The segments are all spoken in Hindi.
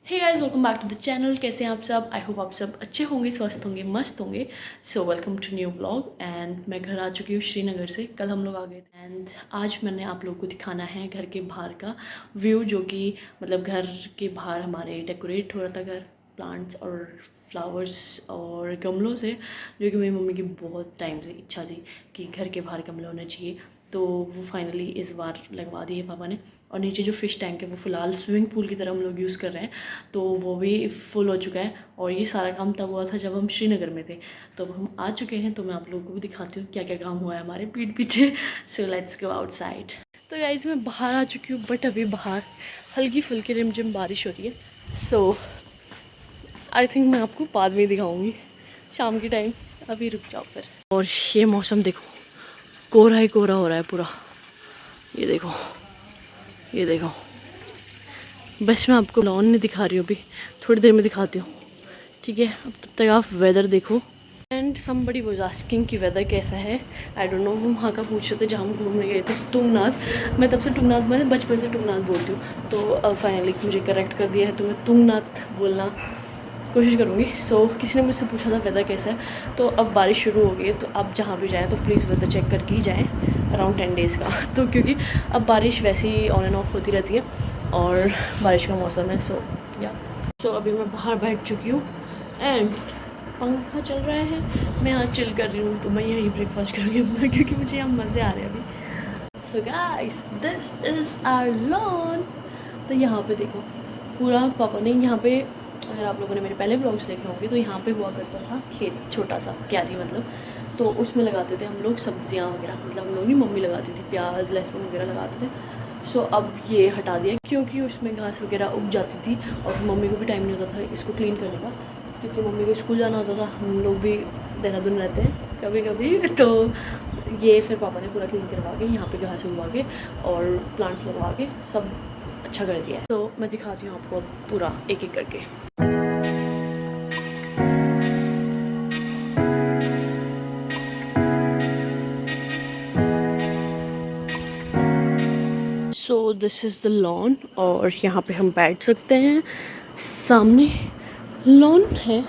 Hey guys, welcome back to the channel. कैसे हैं आप सब? आई होप आप सब अच्छे होंगे, स्वस्थ होंगे, मस्त होंगे। So welcome to new blog. And मैं घर आ चुकी हूँ श्रीनगर से। कल हम लोग आ गए थे एंड आज मैंने आप लोगों को दिखाना है घर के बाहर का व्यू, जो कि मतलब घर के बाहर हमारे डेकोरेट हो रहा था घर प्लांट्स और फ्लावर्स और गमलों से, जो कि मेरी मम्मी की बहुत टाइम से इच्छा थी कि घर के बाहर गमले होने चाहिए। तो वो फाइनली इस बार लगवा दिए पापा ने। और नीचे जो फ़िश टैंक है वो फ़िलहाल स्विमिंग पूल की तरह हम लोग यूज़ कर रहे हैं, तो वो भी फुल हो चुका है। और ये सारा काम तब हुआ था जब हम श्रीनगर में थे। तो अब हम आ चुके हैं, तो मैं आप लोगों को भी दिखाती हूँ क्या क्या काम हुआ है हमारे पीठ पीछे। So let's go outside. तो गाइस मैं बाहर आ चुकी हूँ, बट अभी बाहर हल्की फुल्की रिमझिम बारिश हो रही है। सो आई थिंक मैं आपको बाद में ही दिखाऊँगी शाम के टाइम। अभी रुक जाओ फिर। और ये मौसम देखो, कोहरा ही कोहरा हो रहा है पूरा। ये देखो, ये देखो। बस मैं आपको लॉन नहीं दिखा रही हूँ, अभी थोड़ी देर में दिखाती हूँ, ठीक है? अब तब तक आप वेदर देखो। एंड समबडी वाज आस्किंग कि वेदर कैसा है। आई डोंट नो, हम वहाँ का पूछ रहे थे जहाँ हम घूमने गए थे, तुंगनाथ। मैं तब से तुंगनाथ, मैं बचपन से तुंगनाथ बोलती हूँ, तो अब फाइनली मुझे करेक्ट कर दिया है, तो मैं तुंगनाथ बोलना कोशिश करूँगी। सो किसी ने मुझसे पूछा था वेदर कैसा है, तो अब बारिश शुरू हो गई है, तो आप जहाँ भी जाएँ तो प्लीज़ वेदर चेक करके ही जाएँ अराउंड 10 डेज़ का। तो क्योंकि अब बारिश वैसे ही ऑन एंड ऑफ होती रहती है और बारिश का मौसम है। सो या अभी मैं बाहर बैठ चुकी हूँ एंड पंखा चल रहा है। मैं यहाँ चिल कर रही हूँ, तो मैं यहीं ब्रेकफास्ट करूँगी अपना, क्योंकि मुझे यहाँ मज़े आ रहे हैं अभी। So guys, this is our lawn. तो यहाँ पे देखो पूरा पापा ने यहाँ पे, अगर आप लोगों ने मेरे पहले ब्लॉग्स देखे होंगे तो यहाँ पे हुआ करता था खेत, छोटा सा क्यारी मतलब। तो उसमें लगाते थे हम लोग सब्जियाँ वगैरह, मतलब हम लोग नहीं, मम्मी लगाती थी, प्याज लहसुन वगैरह लगाते थे। सो अब ये हटा दिया क्योंकि उसमें घास वगैरह उग जाती थी और मम्मी को भी टाइम नहीं होता था इसको क्लीन करने का, क्योंकि मम्मी को स्कूल जाना होता था। हम लोग भी देहरादून रहते हैं कभी कभी, तो ये फिर पापा ने पूरा क्लीन करवा के यहाँ पे घास उगवा के और प्लांट्स लगवा के सब अच्छा कर दिया है। तो मैं दिखाती हूँ आपको पूरा एक एक करके। सो दिस इज़ द लॉन और यहाँ पे हम बैठ सकते हैं। सामने लॉन है,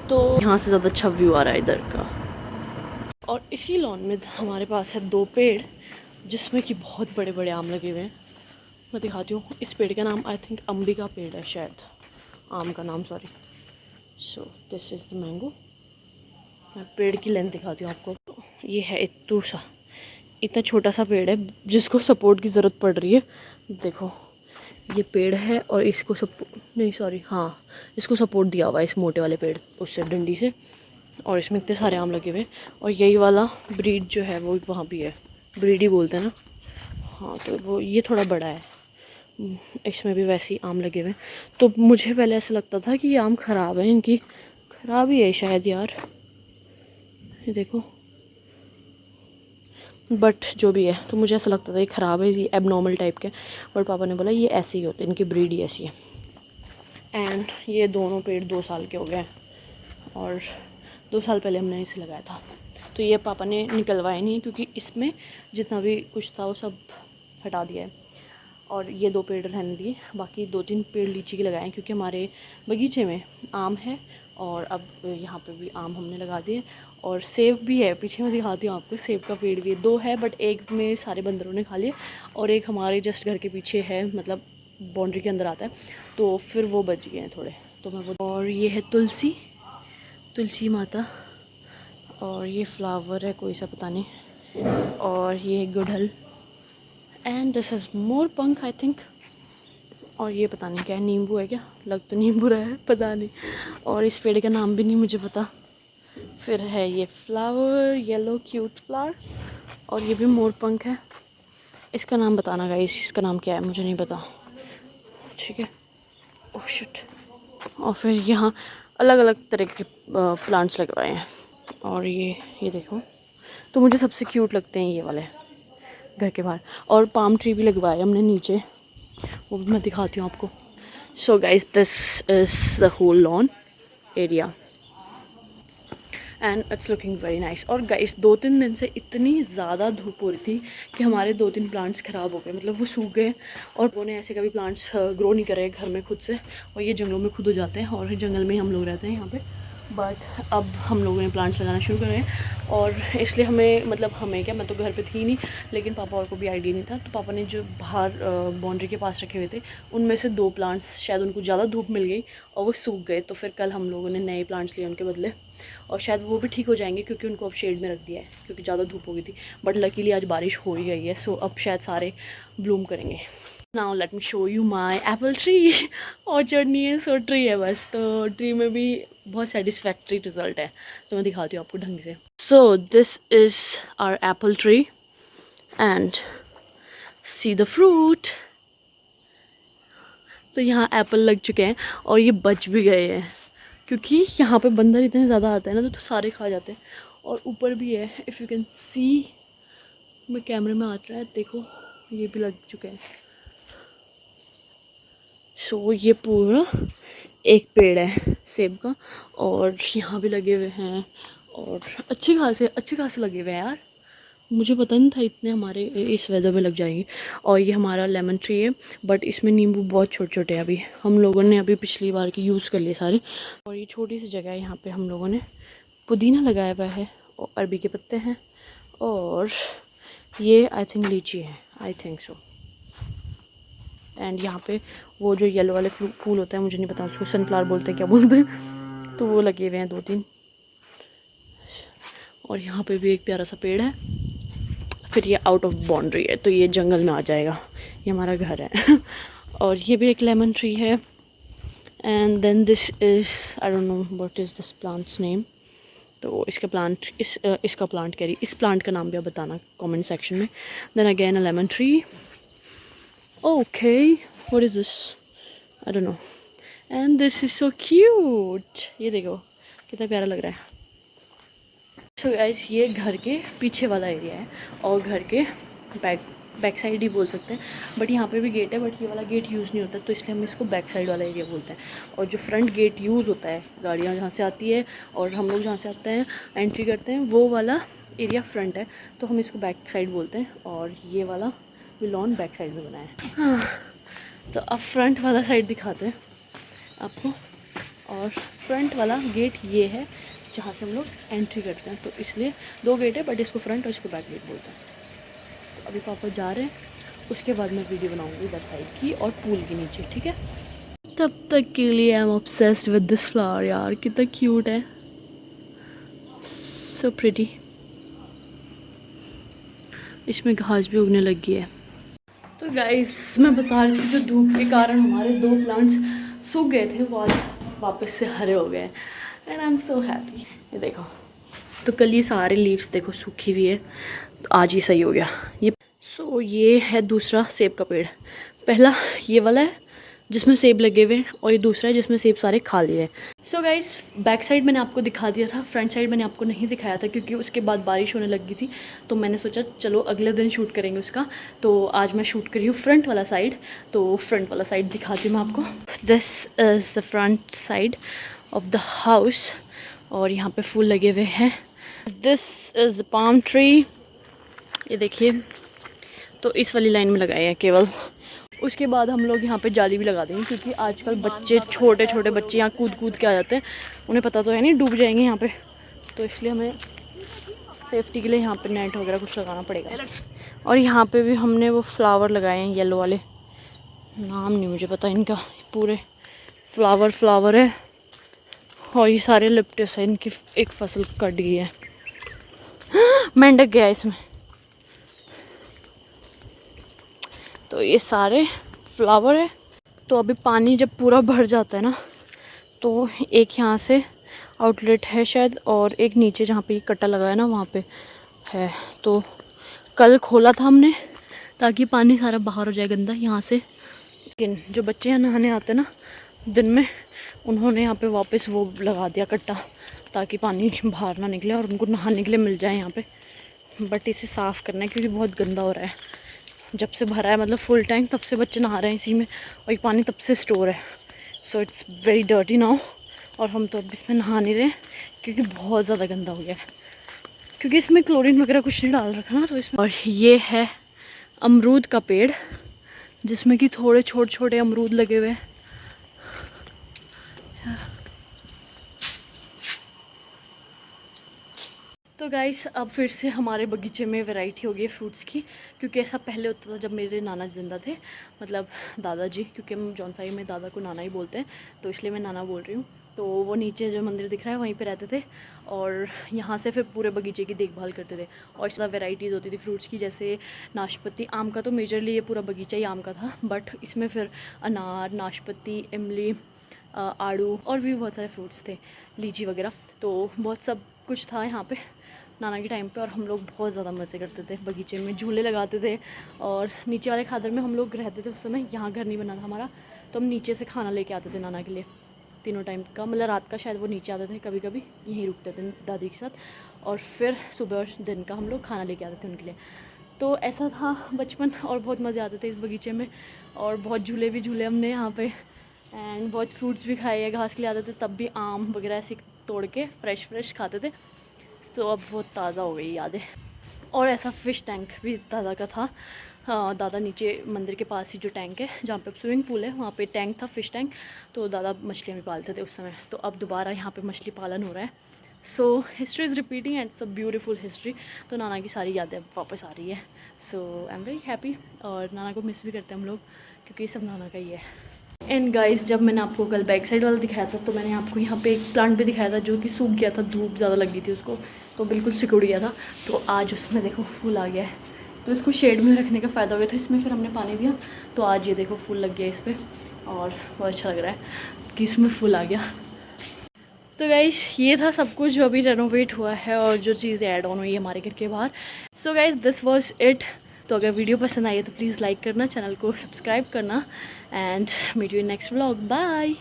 तो यहाँ से ज़्यादा अच्छा व्यू आ रहा है इधर का। और इसी लॉन में हमारे पास है 2 पेड़, जिसमें कि बहुत बड़े बड़े आम लगे हुए हैं। मैं दिखाती हूँ। इस पेड़ का नाम आई थिंक अंबिका पेड़ है शायद, आम का नाम, sorry. So this is the mango. मैं पेड़ की लेंथ दिखाती हूँ आपको। ये है इतना सा, इतना छोटा सा पेड़ है जिसको सपोर्ट की ज़रूरत पड़ रही है। देखो ये पेड़ है और इसको नहीं सॉरी, हाँ, इसको सपोर्ट दिया हुआ है इस मोटे वाले पेड़ उससे, डंडी से। और इसमें इतने सारे आम लगे हुए हैं। और यही वाला ब्रीड जो है वो वहाँ भी है, ब्रीड ही बोलते हैं ना। हाँ, तो वो ये थोड़ा बड़ा है। इसमें भी वैसे ही आम लगे हुए हैं। तो मुझे पहले ऐसा लगता था कि ये आम ख़राब है, इनकी ख़राब ही है शायद यार, ये देखो। बट जो भी है, तो मुझे ऐसा लगता था ये ख़राब है, ये एबनॉर्मल टाइप के। बट पापा ने बोला ये ऐसे ही होते हैं, इनकी ब्रीड ही ऐसी है। एंड ये दोनों पेड़ 2 साल के हो गए हैं और 2 साल पहले हमने इसे लगाया था। तो ये पापा ने निकलवाया नहीं, क्योंकि इसमें जितना भी कुछ था वो सब हटा दिया है। और ये 2 पेड़ रहने दिए, बाकी 2-3 पेड़ लीची के लगाए हैं, क्योंकि हमारे बगीचे में आम है। और अब यहाँ पे भी आम हमने लगा दिए। और सेब भी है, पीछे मैं दिखाती हूँ आपको। सेब का पेड़ भी 2 है, बट एक में सारे बंदरों ने खा लिए और एक हमारे जस्ट घर के पीछे है, मतलब बाउंड्री के अंदर आता है, तो फिर वो बच गए हैं थोड़े। तो मैं वो, और ये है तुलसी, तुलसी माता। और ये फ्लावर है कोई सा पता नहीं। और ये गुड़हल। एंड दिस इज़ मोर पंख आई थिंक। और ये पता नहीं क्या है, नींबू है क्या, लग तो नींबू रहा है, पता नहीं। और इस पेड़ का नाम भी नहीं मुझे पता। फिर है ये फ्लावर, येलो क्यूट फ्लावर। और ये भी मोर पंख है। इसका नाम बताना गाइस, इसका नाम क्या है मुझे नहीं पता, ठीक है। Oh shit. और फिर यहाँ अलग अलग तरह के प्लांट्स लगवाए हैं। और ये देखो, तो मुझे सबसे क्यूट लगते हैं ये वाले घर के बाहर। और पाम ट्री भी लगवाए हमने नीचे, वो भी मैं दिखाती हूँ आपको। So guys, this is the whole lawn area. And it's looking very nice. और गाइस 2-3 दिन से इतनी ज़्यादा धूप हो रही थी कि हमारे 2-3 प्लांट्स ख़राब हो गए, मतलब वो सूख गए। और वो ने ऐसे कभी प्लांट्स ग्रो नहीं करे घर में खुद से, और ये जंगलों में खुद हो जाते हैं, और जंगल में हम लोग रहते हैं यहाँ पे। बट अब हम लोगों ने प्लांट्स लगाना शुरू करे, और इसलिए हमें, मतलब हमें क्या, मैं तो घर पे थी नहीं, लेकिन पापा और को भी आइडिया नहीं था, तो पापा ने जो बाहर बाउंड्री के पास रखे हुए थे उनमें से 2 प्लांट्स, शायद उनको ज़्यादा धूप मिल गई और वो सूख गए। तो फिर कल हम लोगों ने नए प्लांट्स लिए उनके बदले, और शायद वो भी ठीक हो जाएंगे क्योंकि उनको अब शेड में रख दिया है, क्योंकि ज़्यादा धूप हो गई थी। बट लकीली आज बारिश हो ही गई है, सो अब शायद सारे ब्लूम करेंगे। Now let me show you my Apple tree. Orchard नहीं है, सो ट्री है बस। तो ट्री में भी बहुत सेटिस्फैक्ट्री रिजल्ट है, तो मैं दिखाती हूँ आपको ढंग से। So this is our apple tree and see the fruit. तो यहाँ एप्पल लग चुके हैं और ये बच भी गए हैं, क्योंकि यहाँ पे बंदर इतने ज़्यादा आते हैं ना, तो सारे खा जाते हैं। और ऊपर भी है, इफ़ यू कैन सी, मैं कैमरे में आ रहा है, देखो ये भी लग चुके हैं। सो ये पूरा एक पेड़ है सेब का, और यहाँ भी लगे हुए हैं, और अच्छे खासे लगे हुए हैं यार। मुझे पता नहीं था इतने हमारे इस वेदर में लग जाएंगे। और ये हमारा लेमन ट्री है, बट इसमें नींबू बहुत छोटे छोटे हैं। अभी हम लोगों ने अभी पिछली बार के यूज़ कर लिए सारे। और ये छोटी सी जगह है, यहाँ पे हम लोगों ने पुदीना लगाया हुआ है, और अरबी के पत्ते हैं, और ये आई थिंक लीची है, आई थिंक सो। एंड यहाँ पे वो जो येलो वाले फूल होता है, मुझे नहीं पता उसको सनफ्लावर बोलते हैं क्या बोलते हैं, तो वो लगे हुए हैं 2-3। और यहाँ पे भी एक प्यारा सा पेड़ है। फिर ये आउट ऑफ बाउंड्री है, तो ये जंगल में आ जाएगा, ये हमारा घर है। और ये भी एक लेमन ट्री है। And then this is, I don't know what is this plant's name. तो इसका प्लांट, इसका प्लांट कह रही, इस प्लांट का नाम भी आप बताना कमेंट सेक्शन में। Then again a lemon tree. Okay, what is this, I don't know. And this is so cute, ये देखो कितना प्यारा लग रहा है। सो गाइस ये घर के पीछे वाला एरिया है, और घर के बैक साइड ही बोल सकते हैं। बट यहाँ पे भी गेट है, बट ये वाला गेट यूज़ नहीं होता, तो इसलिए हम इसको बैक साइड वाला एरिया बोलते हैं। और जो फ्रंट गेट यूज़ होता है, गाड़ियाँ जहाँ से आती है और हम लोग जहाँ से आते हैं एंट्री करते हैं, वो वाला एरिया फ्रंट है, तो हम इसको बैक साइड बोलते हैं। और ये वाला लॉन बैक साइड में बना है। हाँ, तो अब फ्रंट वाला साइड दिखाते हैं आपको। और फ्रंट वाला गेट ये है जहाँ से हम लोग एंट्री करते हैं, तो इसलिए 2 गेट है, बट इसको फ्रंट और इसको बैक गेट बोलते हैं। तो अभी पापा जा रहे हैं, उसके बाद मैं वीडियो बनाऊंगी इधर साइड की और पूल के नीचे, ठीक है। तब तक के लिए I am obsessed with this flower यार, कितना क्यूट है, सो प्रिटी। इसमें घास भी उगने लगी है। तो गाइस मैं बता रही थी, जो धूप के कारण हमारे 2 प्लांट्स सूख गए थे, वो आज वापस से हरे हो गए, and I am so happy. ये देखो, तो कल ये सारे लीव्स देखो सूखी हुई है, तो आज ये सही हो गया ये। सो ये है दूसरा सेब का पेड़। पहला ये वाला है जिसमें सेब लगे हुए हैं, और ये दूसरा है जिसमें सेब सारे खा लिए हैं। सो गाइस बैक साइड मैंने आपको दिखा दिया था, फ्रंट साइड मैंने आपको नहीं दिखाया था, क्योंकि उसके बाद बारिश होने लगी थी, तो मैंने सोचा चलो अगले दिन शूट करेंगे उसका। तो आज मैं शूट करी हूँ फ्रंट वाला साइड, तो फ्रंट वाला साइड दिखाती हूँ मैं आपको। This is the front side of the house, और यहाँ पे फूल लगे हुए हैं। This is the palm tree, ये देखिए, तो इस वाली लाइन में लगाए हैं केवल। उसके बाद हम लोग यहाँ पे जाली भी लगा देंगे, क्योंकि आजकल बच्चे, छोटे छोटे बच्चे यहाँ कूद कूद के आ जाते हैं, उन्हें पता तो है नहीं डूब जाएंगे यहाँ पे, तो इसलिए हमें सेफ्टी के लिए यहाँ पे नेट वगैरह कुछ लगाना पड़ेगा। और यहाँ पे भी हमने वो फ्लावर लगाए हैं येलो वाले, नाम नहीं मुझे पता इनका, पूरे फ्लावर है, और ये सारे लिप्टे से इनकी एक फसल कट गई है। मेंढक गया इसमें। तो ये सारे फ्लावर है। तो अभी पानी जब पूरा भर जाता है ना, तो एक यहाँ से आउटलेट है शायद, और एक नीचे जहाँ पे ये कट्टा लगा है ना वहाँ पे है। तो कल खोला था हमने ताकि पानी सारा बाहर हो जाए गंदा यहाँ से। लेकिन जो बच्चे यहाँ नहाने आते हैं ना दिन में, उन्होंने यहाँ पे वापस वो लगा दिया कट्टा, ताकि पानी बाहर ना निकले और उनको नहाने के लिए मिल जाए यहाँ पे। बट इसे साफ़ करना है क्योंकि बहुत गंदा हो रहा है। जब से भरा है, मतलब फुल टैंक, तब से बच्चे नहा रहे हैं इसी में, और ये पानी तब से स्टोर है। So it's very dirty now. और हम तो अब इसमें नहा नहीं रहे क्योंकि बहुत ज़्यादा गंदा हो गया है, क्योंकि इसमें क्लोरीन वगैरह कुछ नहीं डाल रखा ना, तो इसमें। और ये है अमरूद का पेड़, जिसमें कि थोड़े छोटे छोटे अमरूद लगे हुए हैं। तो गाइस अब फिर से हमारे बगीचे में वैरायटी हो गई है फ्रूट्स की, क्योंकि ऐसा पहले होता था जब मेरे नाना जिंदा थे, मतलब दादाजी, क्योंकि हम जौनसाई में दादा को नाना ही बोलते हैं, तो इसलिए मैं नाना बोल रही हूँ। तो वो नीचे जो मंदिर दिख रहा है वहीं पे रहते थे, और यहाँ से फिर पूरे बगीचे की देखभाल करते थे। और ज़्यादा वेराइटीज़ होती थी फ्रूट्स की, जैसे नाशपाती, आम का तो मेजरली ये पूरा बगीचा ही आम का था, बट इसमें फिर अनार, नाशपाती, इमली, आड़ू और भी बहुत सारे फ्रूट्स थे, लीची वगैरह, तो बहुत सब कुछ था यहाँ पे नाना के टाइम पे। और हम लोग बहुत ज़्यादा मज़े करते थे बगीचे में, झूले लगाते थे। और नीचे वाले खादर में हम लोग रहते थे उस समय, यहाँ घर नहीं बना था हमारा, तो हम नीचे से खाना लेके आते थे नाना के लिए तीनों टाइम का, मतलब रात का शायद वो नीचे आते थे, कभी कभी यहीं रुकते थे दादी के साथ, और फिर सुबह और दिन का हम लोग खाना लेके आते थे उनके लिए। तो ऐसा था बचपन, और बहुत मज़े आते थे इस बगीचे में, और बहुत झूले भी झूले हमने यहाँ पे, एंड बहुत फ्रूट्स भी खाए हैं। घास के लिए आते थे तब भी आम वगैरह ऐसे तोड़ के फ्रेश खाते थे। तो अब बहुत ताज़ा हो गई यादें। और ऐसा फ़िश टैंक भी दादा का था। हाँ, दादा नीचे मंदिर के पास ही जो टैंक है जहाँ पे स्विमिंग पूल है, वहाँ पे टैंक था, फ़िश टैंक, तो दादा मछलियाँ भी पालते थे उस समय। तो अब दोबारा यहाँ पे मछली पालन हो रहा है। So history is repeating and it's a beautiful history. तो नाना की सारी यादें अब वापस आ रही है। सो आई एम वेरी हैप्पी, और नाना को मिस भी करते हैं हम लोग, क्योंकि ये सब नाना का ही है। एंड गाइस, जब मैंने आपको कल बैक साइड वाला दिखाया था, तो मैंने आपको यहाँ पे एक प्लांट भी दिखाया था जो कि सूख गया था, धूप ज़्यादा लग गई थी उसको, तो बिल्कुल सिकुड़ गया था। तो आज उसमें देखो फूल आ गया है, तो इसको शेड में रखने का फ़ायदा हो गया था इसमें, फिर हमने पानी दिया, तो आज ये देखो फूल लग गया इस पर, और बहुत अच्छा लग रहा है कि इसमें फूल आ गया। तो गाइस ये था सब कुछ जो अभी रेनोवेट हुआ है, और जो चीज़ें ऐड ऑन हुई है हमारे घर के बाहर। So guys this was it. तो अगर वीडियो पसंद आई है तो प्लीज़ लाइक करना, चैनल को सब्सक्राइब करना, and meet you in next vlog. Bye.